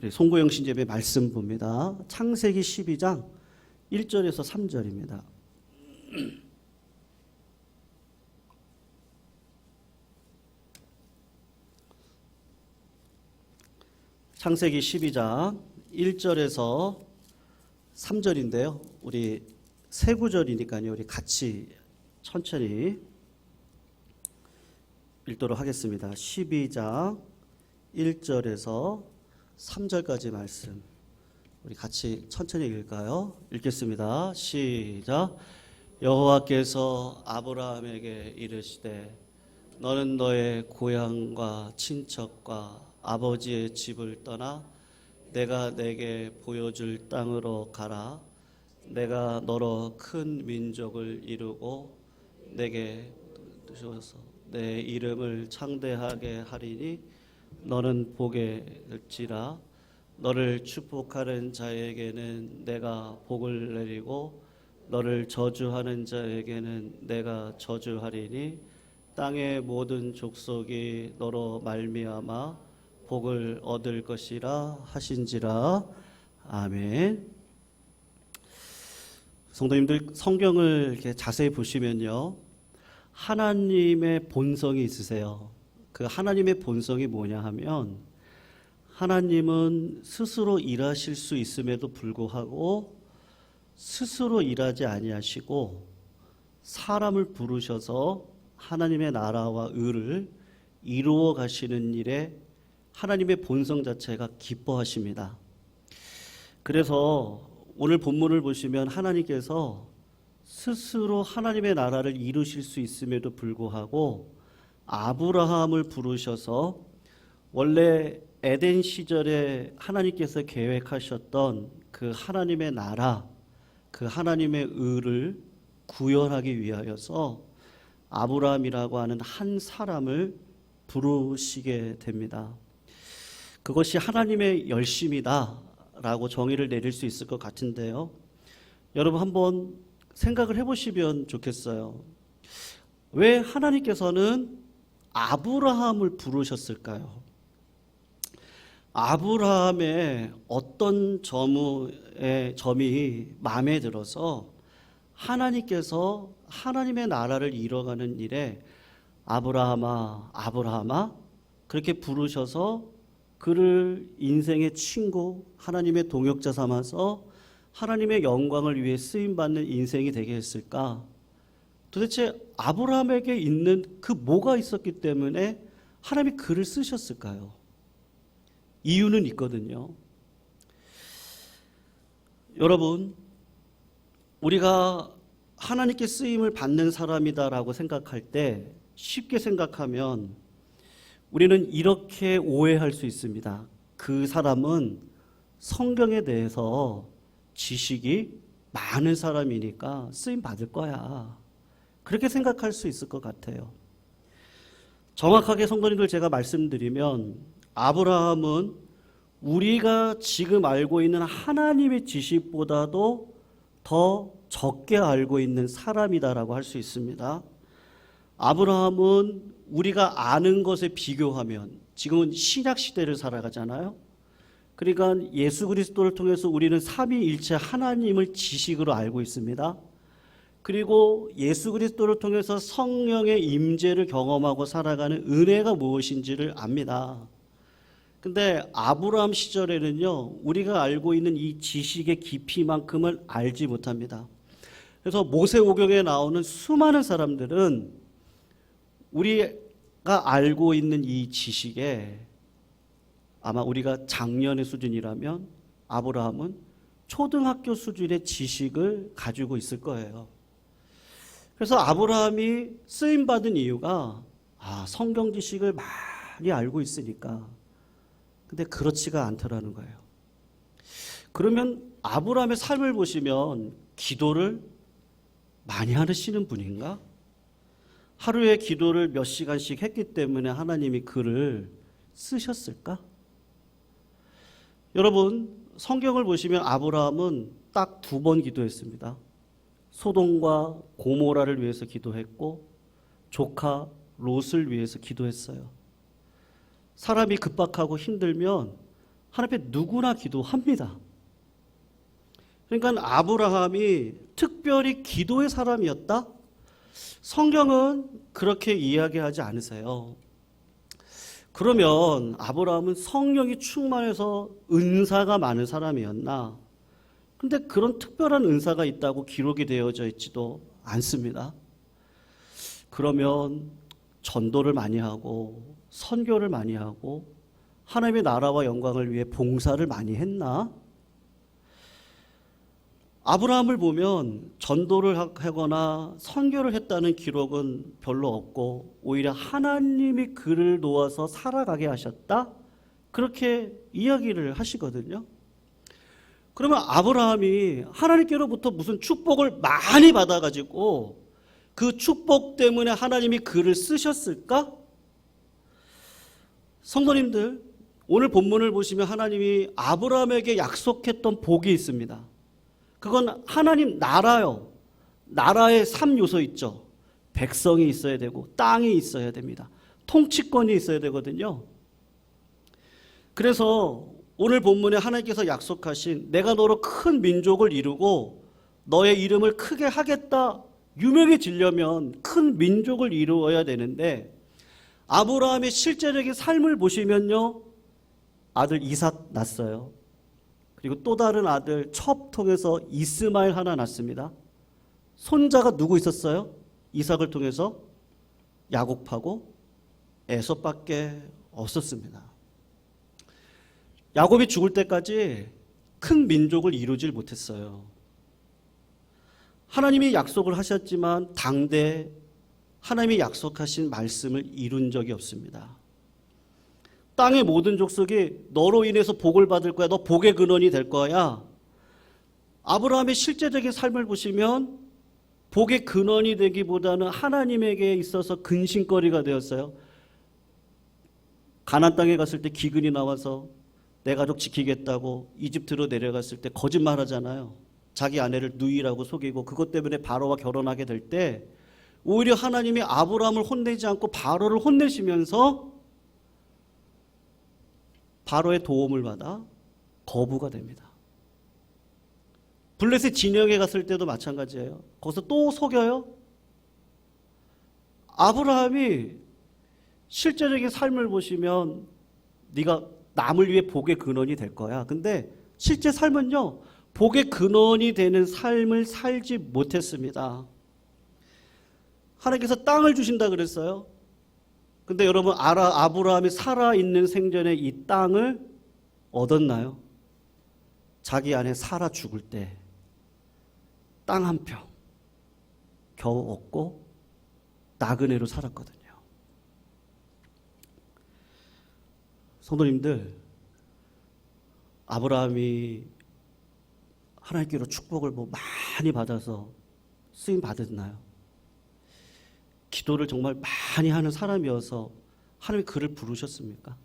우리 송구영 신제의 말씀 봅니다. 창세기 12장 1절에서 3절입니다. 창세기 12장 1절에서 3절인데요. 우리 세 구절이니까요. 우리 같이 천천히 읽도록 하겠습니다. 12장 1절에서 3절까지 말씀 우리 같이 천천히 읽을까요? 읽겠습니다. 시작. 여호와께서 아브라함에게 이르시되 너는 너의 고향과 친척과 아버지의 집을 떠나 내가 내게 보여줄 땅으로 가라. 내가 너로 큰 민족을 이루고 내게 주셔서 내 이름을 창대하게 하리니 너는 복에 될지라. 너를 축복하는 자에게는 내가 복을 내리고 너를 저주하는 자에게는 내가 저주하리니 땅의 모든 족속이 너로 말미암아 복을 얻을 것이라 하신지라. 아멘. 성도님들, 성경을 이렇게 자세히 보시면요, 하나님의 본성이 있으세요. 그 하나님의 본성이 뭐냐 하면, 하나님은 스스로 일하실 수 있음에도 불구하고 스스로 일하지 아니하시고 사람을 부르셔서 하나님의 나라와 의를 이루어 가시는 일에 하나님의 본성 자체가 기뻐하십니다. 그래서 오늘 본문을 보시면 하나님께서 스스로 하나님의 나라를 이루실 수 있음에도 불구하고 아브라함을 부르셔서 원래 에덴 시절에 하나님께서 계획하셨던 그 하나님의 나라, 그 하나님의 의를 구현하기 위하여서 아브라함이라고 하는 한 사람을 부르시게 됩니다. 그것이 하나님의 열심이다라고 정의를 내릴 수 있을 것 같은데요. 여러분 한번 생각을 해보시면 좋겠어요. 왜 하나님께서는 아브라함을 부르셨을까요? 아브라함의 어떤 점이 마음에 들어서 하나님께서 하나님의 나라를 이뤄가는 일에 아브라함아, 아브라함아 그렇게 부르셔서 그를 인생의 친구, 하나님의 동역자 삼아서 하나님의 영광을 위해 쓰임받는 인생이 되게 했을까? 도대체 아브라함에게 있는 그 뭐가 있었기 때문에 하나님이 그를 쓰셨을까요? 이유는 있거든요. 여러분, 우리가 하나님께 쓰임을 받는 사람이다라고 생각할 때 쉽게 생각하면 우리는 이렇게 오해할 수 있습니다. 그 사람은 성경에 대해서 지식이 많은 사람이니까 쓰임 받을 거야. 그렇게 생각할 수 있을 것 같아요. 정확하게 성도님들 제가 말씀드리면 아브라함은 우리가 지금 알고 있는 하나님의 지식보다도 더 적게 알고 있는 사람이다라고 할 수 있습니다. 아브라함은 우리가 아는 것에 비교하면 지금은 신약 시대를 살아가잖아요. 그러니까 예수 그리스도를 통해서 우리는 삼위일체 하나님을 지식으로 알고 있습니다. 그리고 예수 그리스도를 통해서 성령의 임재를 경험하고 살아가는 은혜가 무엇인지를 압니다. 근데 아브라함 시절에는요, 우리가 알고 있는 이 지식의 깊이만큼을 알지 못합니다. 그래서 모세오경에 나오는 수많은 사람들은 우리가 알고 있는 이 지식에 아마 우리가 작년의 수준이라면 아브라함은 초등학교 수준의 지식을 가지고 있을 거예요. 그래서 아브라함이 쓰임받은 이유가 성경 지식을 많이 알고 있으니까. 근데 그렇지가 않더라는 거예요. 그러면 아브라함의 삶을 보시면 기도를 많이 하시는 분인가? 하루에 기도를 몇 시간씩 했기 때문에 하나님이 그를 쓰셨을까? 여러분, 성경을 보시면 아브라함은 딱 2번 기도했습니다. 소돔과 고모라를 위해서 기도했고 조카 롯을 위해서 기도했어요. 사람이 급박하고 힘들면 하나님 앞에 누구나 기도합니다. 그러니까 아브라함이 특별히 기도의 사람이었다? 성경은 그렇게 이야기하지 않으세요. 그러면 아브라함은 성령이 충만해서 은사가 많은 사람이었나? 근데 그런 특별한 은사가 있다고 기록이 되어져 있지도 않습니다. 그러면 전도를 많이 하고 선교를 많이 하고 하나님의 나라와 영광을 위해 봉사를 많이 했나? 아브라함을 보면 전도를 하거나 선교를 했다는 기록은 별로 없고 오히려 하나님이 그를 도와서 살아가게 하셨다? 그렇게 이야기를 하시거든요. 그러면 아브라함이 하나님께로부터 무슨 축복을 많이 받아가지고 그 축복 때문에 하나님이 그를 쓰셨을까? 성도님들, 오늘 본문을 보시면 하나님이 아브라함에게 약속했던 복이 있습니다. 그건 하나님 나라요. 나라의 3요소 있죠. 백성이 있어야 되고 땅이 있어야 됩니다. 통치권이 있어야 되거든요. 그래서 오늘 본문에 하나님께서 약속하신 내가 너로 큰 민족을 이루고 너의 이름을 크게 하겠다, 유명해지려면 큰 민족을 이루어야 되는데 아브라함의 실제적인 삶을 보시면요, 아들 이삭 낳았어요. 그리고 또 다른 아들 첩 통해서 이스마엘 하나 낳습니다. 손자가 누구 있었어요? 이삭을 통해서 야곱하고 에서밖에 없었습니다. 야곱이 죽을 때까지 큰 민족을 이루질 못했어요. 하나님이 약속을 하셨지만 당대 하나님이 약속하신 말씀을 이룬 적이 없습니다. 땅의 모든 족속이 너로 인해서 복을 받을 거야. 너 복의 근원이 될 거야. 아브라함의 실제적인 삶을 보시면 복의 근원이 되기보다는 하나님에게 있어서 근심거리가 되었어요. 가나안 땅에 갔을 때 기근이 나와서 내 가족 지키겠다고 이집트로 내려갔을 때 거짓말하잖아요. 자기 아내를 누이라고 속이고 그것 때문에 바로와 결혼하게 될 때 오히려 하나님이 아브라함을 혼내지 않고 바로를 혼내시면서 바로의 도움을 받아 거부가 됩니다. 블레셋 진영에 갔을 때도 마찬가지예요. 거기서 또 속여요. 아브라함이 실제적인 삶을 보시면 네가 남을 위해 복의 근원이 될 거야. 근데 실제 삶은요, 복의 근원이 되는 삶을 살지 못했습니다. 하나님께서 땅을 주신다 그랬어요. 근데 여러분 아브라함이 살아있는 생전에 이 땅을 얻었나요? 자기 아내 살아 죽을 때 땅 한 평 겨우 얻고 나그네로 살았거든요. 성도님들, 아브라함이 하나님께로 축복을 많이 받아서 쓰임 받았나요? 기도를 정말 많이 하는 사람이어서 하나님이 그를 부르셨습니까?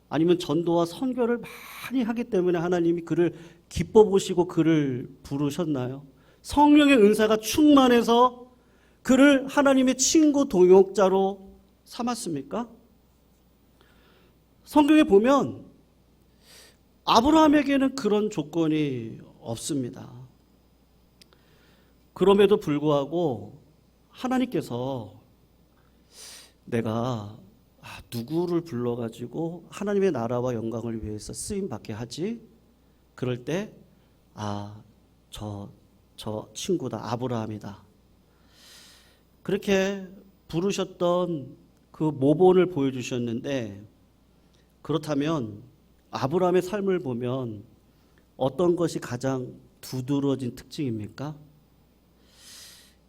아니면 전도와 선교를 많이 하기 때문에 하나님이 그를 기뻐 보시고 그를 부르셨나요? 성령의 은사가 충만해서 그를 하나님의 친구 동역자로 삼았습니까? 성경에 보면 아브라함에게는 그런 조건이 없습니다. 그럼에도 불구하고 하나님께서 내가 누구를 불러가지고 하나님의 나라와 영광을 위해서 쓰임받게 하지? 그럴 때 저 친구다, 아브라함이다. 그렇게 부르셨던 그 모본을 보여주셨는데, 그렇다면 아브라함의 삶을 보면 어떤 것이 가장 두드러진 특징입니까?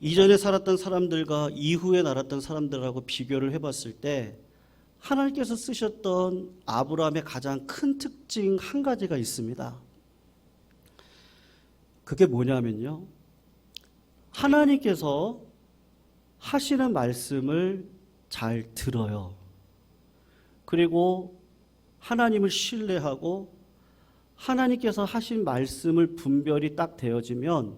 이전에 살았던 사람들과 이후에 살았던 사람들하고 비교를 해봤을 때 하나님께서 쓰셨던 아브라함의 가장 큰 특징 한 가지가 있습니다. 그게 뭐냐면요, 하나님께서 하시는 말씀을 잘 들어요. 그리고 하나님을 신뢰하고 하나님께서 하신 말씀을 분별이 딱 되어지면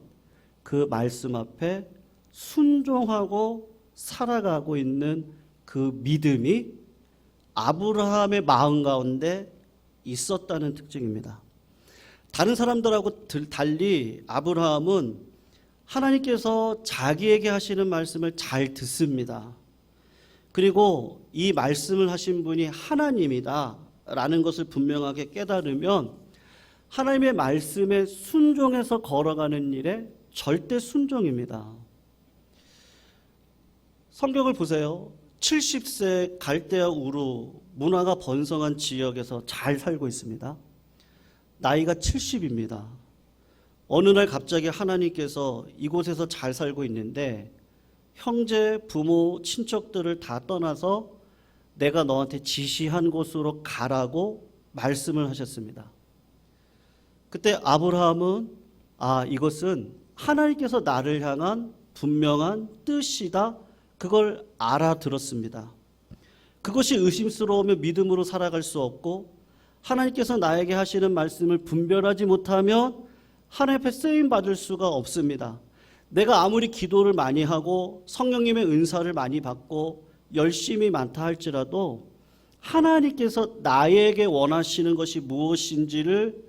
그 말씀 앞에 순종하고 살아가고 있는 그 믿음이 아브라함의 마음 가운데 있었다는 특징입니다. 다른 사람들하고 달리 아브라함은 하나님께서 자기에게 하시는 말씀을 잘 듣습니다. 그리고 이 말씀을 하신 분이 하나님이다 라는 것을 분명하게 깨달으면 하나님의 말씀에 순종해서 걸어가는 일에 절대 순종입니다. 성경을 보세요. 70세 갈대아 우르 문화가 번성한 지역에서 잘 살고 있습니다. 나이가 70입니다. 어느 날 갑자기 하나님께서 이곳에서 잘 살고 있는데 형제, 부모, 친척들을 다 떠나서 내가 너한테 지시한 곳으로 가라고 말씀을 하셨습니다. 그때 아브라함은 이것은 하나님께서 나를 향한 분명한 뜻이다. 그걸 알아들었습니다. 그것이 의심스러우며 믿음으로 살아갈 수 없고 하나님께서 나에게 하시는 말씀을 분별하지 못하면 하나님 앞에 쓰임받을 수가 없습니다. 내가 아무리 기도를 많이 하고 성령님의 은사를 많이 받고 열심히 많다 할지라도 하나님께서 나에게 원하시는 것이 무엇인지를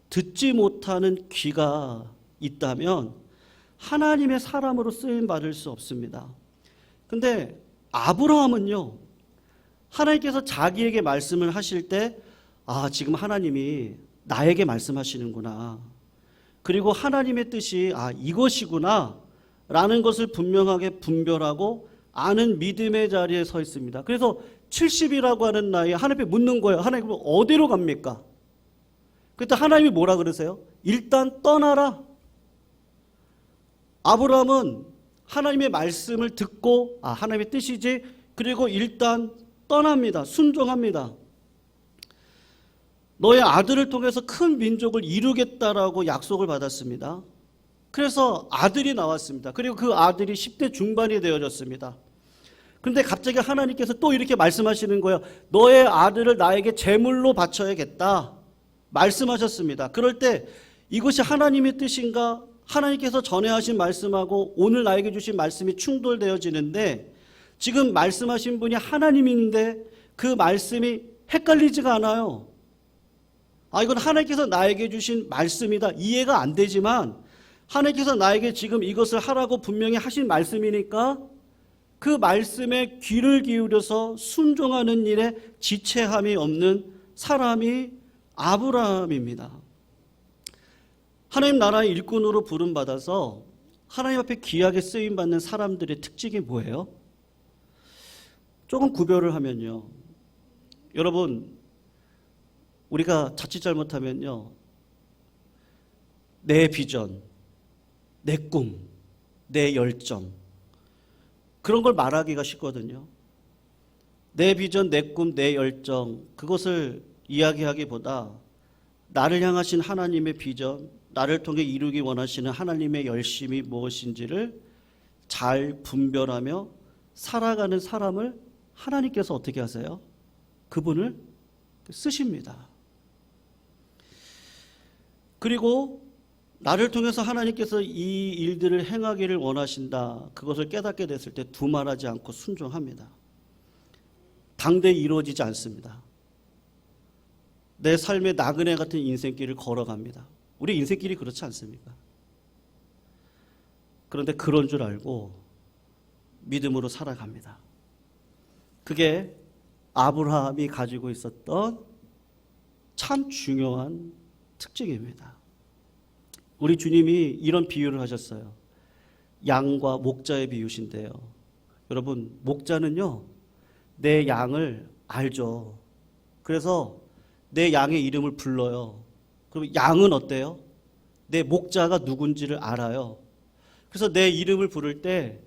듣지 못하는 귀가 있다면 하나님의 사람으로 쓰임받을 수 없습니다. 근데 아브라함은요, 하나님께서 자기에게 말씀을 하실 때 지금 하나님이 나에게 말씀하시는구나. 그리고 하나님의 뜻이 이것이구나 라는 것을 분명하게 분별하고 아는 믿음의 자리에 서 있습니다. 그래서 70이라고 하는 나이에 하나님 앞에 묻는 거예요. 하나님 어디로 갑니까? 그때 하나님이 뭐라 그러세요? 일단 떠나라. 아브라함은 하나님의 말씀을 듣고 하나님의 뜻이지, 그리고 일단 떠납니다. 순종합니다. 너의 아들을 통해서 큰 민족을 이루겠다라고 약속을 받았습니다. 그래서 아들이 나왔습니다. 그리고 그 아들이 10대 중반이 되어졌습니다. 그런데 갑자기 하나님께서 또 이렇게 말씀하시는 거예요. 너의 아들을 나에게 제물로 바쳐야겠다 말씀하셨습니다. 그럴 때 이것이 하나님의 뜻인가? 하나님께서 전에 하신 말씀하고 오늘 나에게 주신 말씀이 충돌되어지는데, 지금 말씀하신 분이 하나님인데 그 말씀이 헷갈리지가 않아요. 이건 하나님께서 나에게 주신 말씀이다. 이해가 안 되지만 하나님께서 나에게 지금 이것을 하라고 분명히 하신 말씀이니까 그 말씀에 귀를 기울여서 순종하는 일에 지체함이 없는 사람이 아브라함입니다. 하나님 나라의 일꾼으로 부름받아서 하나님 앞에 귀하게 쓰임받는 사람들의 특징이 뭐예요? 조금 구별을 하면요, 여러분, 우리가 자칫 잘못하면요, 내 비전, 내 꿈, 내 열정, 그런 걸 말하기가 쉽거든요. 내 비전, 내 꿈, 내 열정, 그것을 이야기하기보다 나를 향하신 하나님의 비전, 나를 통해 이루기 원하시는 하나님의 열심이 무엇인지를 잘 분별하며 살아가는 사람을 하나님께서 어떻게 하세요? 그분을 쓰십니다. 그리고 나를 통해서 하나님께서 이 일들을 행하기를 원하신다, 그것을 깨닫게 됐을 때 두말하지 않고 순종합니다. 당대히 이루어지지 않습니다. 내 삶의 나그네 같은 인생길을 걸어갑니다. 우리 인생길이 그렇지 않습니까? 그런데 그런 줄 알고 믿음으로 살아갑니다. 그게 아브라함이 가지고 있었던 참 중요한 특징입니다. 우리 주님이 이런 비유를 하셨어요. 양과 목자의 비유신데요. 여러분, 목자는요, 내 양을 알죠. 그래서 내 양의 이름을 불러요. 그럼 양은 어때요? 내 목자가 누군지를 알아요. 그래서 내 이름을 부를 때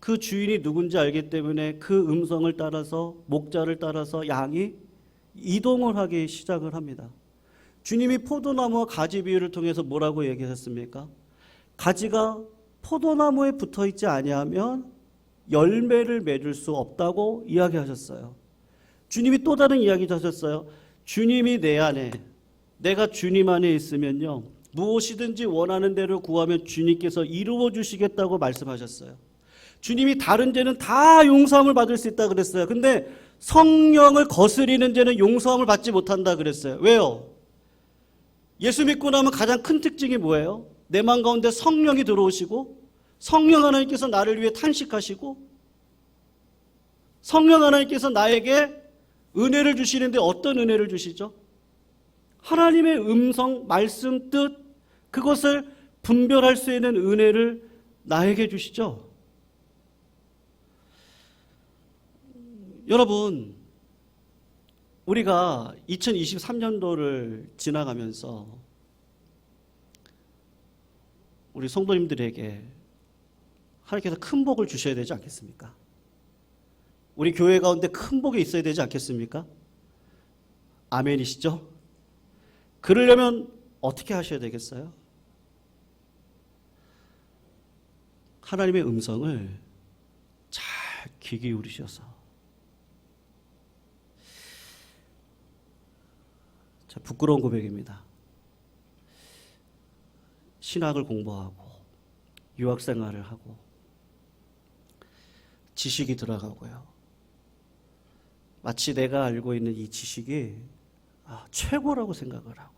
그 주인이 누군지 알기 때문에 그 음성을 따라서, 목자를 따라서 양이 이동을 하기 시작을 합니다. 주님이 포도나무와 가지 비유를 통해서 뭐라고 얘기하셨습니까? 가지가 포도나무에 붙어 있지 아니하면 열매를 맺을 수 없다고 이야기하셨어요. 주님이 또 다른 이야기도 하셨어요. 주님이 내 안에, 내가 주님 안에 있으면요, 무엇이든지 원하는 대로 구하면 주님께서 이루어 주시겠다고 말씀하셨어요. 주님이 다른 죄는 다 용서함을 받을 수 있다 그랬어요. 근데 성령을 거스리는 죄는 용서함을 받지 못한다 그랬어요. 왜요? 예수 믿고 나면 가장 큰 특징이 뭐예요? 내 마음 가운데 성령이 들어오시고 성령 하나님께서 나를 위해 탄식하시고 성령 하나님께서 나에게 은혜를 주시는데 어떤 은혜를 주시죠? 하나님의 음성, 말씀, 뜻 그것을 분별할 수 있는 은혜를 나에게 주시죠. 여러분, 우리가 2023년도를 지나가면서 우리 성도님들에게 하나님께서 큰 복을 주셔야 되지 않겠습니까? 우리 교회 가운데 큰 복이 있어야 되지 않겠습니까? 아멘이시죠? 그러려면 어떻게 하셔야 되겠어요? 하나님의 음성을 잘 귀 기울이셔서 자, 부끄러운 고백입니다. 신학을 공부하고 유학생활을 하고 지식이 들어가고요. 마치 내가 알고 있는 이 지식이 최고라고 생각을 하고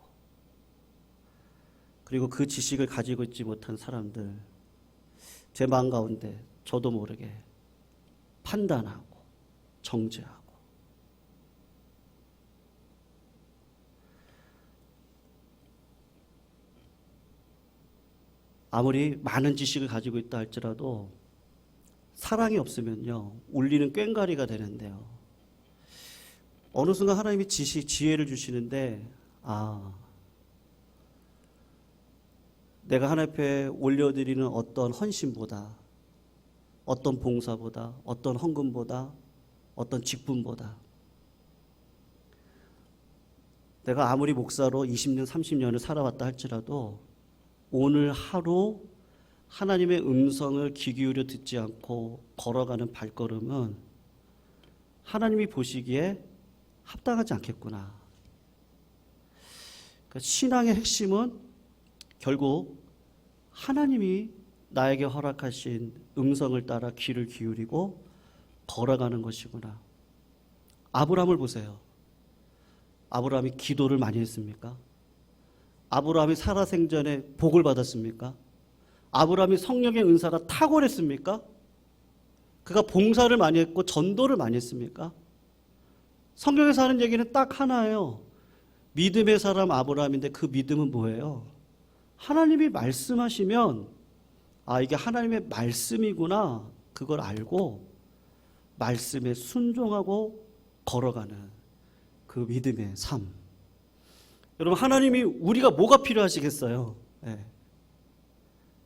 그리고 그 지식을 가지고 있지 못한 사람들 제 마음 가운데 저도 모르게 판단하고 정죄하고 아무리 많은 지식을 가지고 있다 할지라도 사랑이 없으면요 울리는 꽹과리가 되는데요. 어느 순간 하나님이 지혜를 주시는데 내가 하나님 앞에 올려드리는 어떤 헌신보다 어떤 봉사보다 어떤 헌금보다 어떤 직분보다 내가 아무리 목사로 20년 30년을 살아왔다 할지라도 오늘 하루 하나님의 음성을 귀 기울여 듣지 않고 걸어가는 발걸음은 하나님이 보시기에 합당하지 않겠구나. 그러니까 신앙의 핵심은 결국 하나님이 나에게 허락하신 음성을 따라 귀를 기울이고 걸어가는 것이구나. 아브라함을 보세요. 아브라함이 기도를 많이 했습니까? 아브라함이 살아생전에 복을 받았습니까? 아브라함이 성령의 은사가 탁월했습니까? 그가 봉사를 많이 했고 전도를 많이 했습니까? 성경에서 하는 얘기는 딱 하나예요. 믿음의 사람 아브라함인데 그 믿음은 뭐예요? 하나님이 말씀하시면 이게 하나님의 말씀이구나 그걸 알고 말씀에 순종하고 걸어가는 그 믿음의 삶. 여러분 하나님이 우리가 뭐가 필요하시겠어요? 네.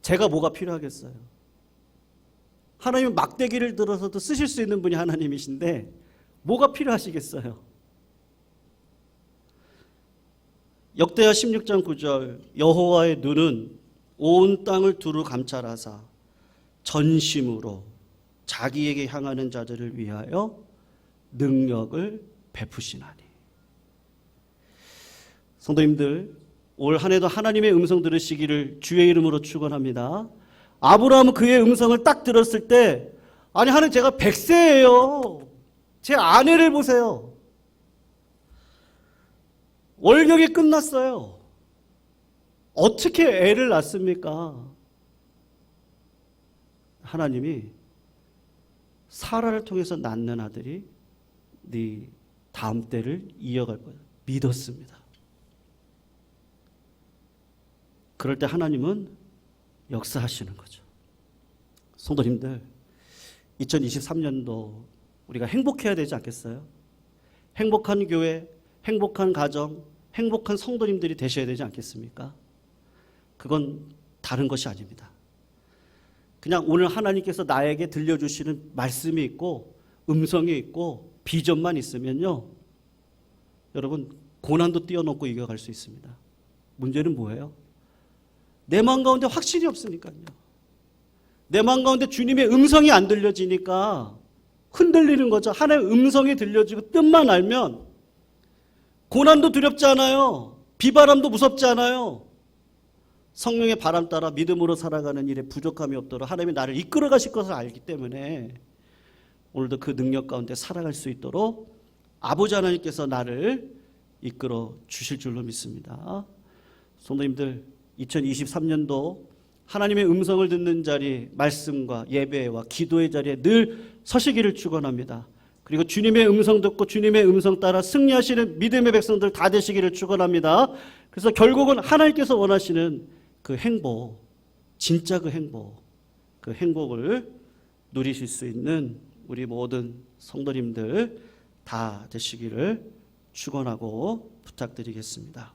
제가 뭐가 필요하겠어요? 하나님은 막대기를 들어서도 쓰실 수 있는 분이 하나님이신데 뭐가 필요하시겠어요? 역대하 16장 9절 여호와의 눈은 온 땅을 두루 감찰하사 전심으로 자기에게 향하는 자들을 위하여 능력을 베푸시나니. 성도님들 올 한 해도 하나님의 음성 들으시기를 주의 이름으로 축원합니다. 아브라함은 그의 음성을 딱 들었을 때 하나님 제가 100세예요. 제 아내를 보세요. 월경이 끝났어요. 어떻게 애를 낳습니까? 하나님이 사라를 통해서 낳는 아들이 네 다음 때를 이어갈 거야. 믿었습니다. 그럴 때 하나님은 역사하시는 거죠. 성도님들 2023년도 우리가 행복해야 되지 않겠어요? 행복한 교회, 행복한 가정, 행복한 성도님들이 되셔야 되지 않겠습니까? 그건 다른 것이 아닙니다. 그냥 오늘 하나님께서 나에게 들려주시는 말씀이 있고 음성이 있고 비전만 있으면요 여러분 고난도 뛰어넘고 이겨갈 수 있습니다. 문제는 뭐예요? 내 마음 가운데 확신이 없으니까요. 내 마음 가운데 주님의 음성이 안 들려지니까 흔들리는 거죠. 하나님의 음성이 들려지고 뜻만 알면 고난도 두렵지 않아요. 비바람도 무섭지 않아요. 성령의 바람 따라 믿음으로 살아가는 일에 부족함이 없도록 하나님이 나를 이끌어 가실 것을 알기 때문에 오늘도 그 능력 가운데 살아갈 수 있도록 아버지 하나님께서 나를 이끌어 주실 줄로 믿습니다. 성도님들, 2023년도 하나님의 음성을 듣는 자리, 말씀과 예배와 기도의 자리에 늘 서시기를 축원합니다. 그리고 주님의 음성 듣고 주님의 음성 따라 승리하시는 믿음의 백성들 다 되시기를 축원합니다. 그래서 결국은 하나님께서 원하시는 그 행복, 진짜 그 행복을 누리실 수 있는 우리 모든 성도님들 다 되시기를 축원하고 부탁드리겠습니다.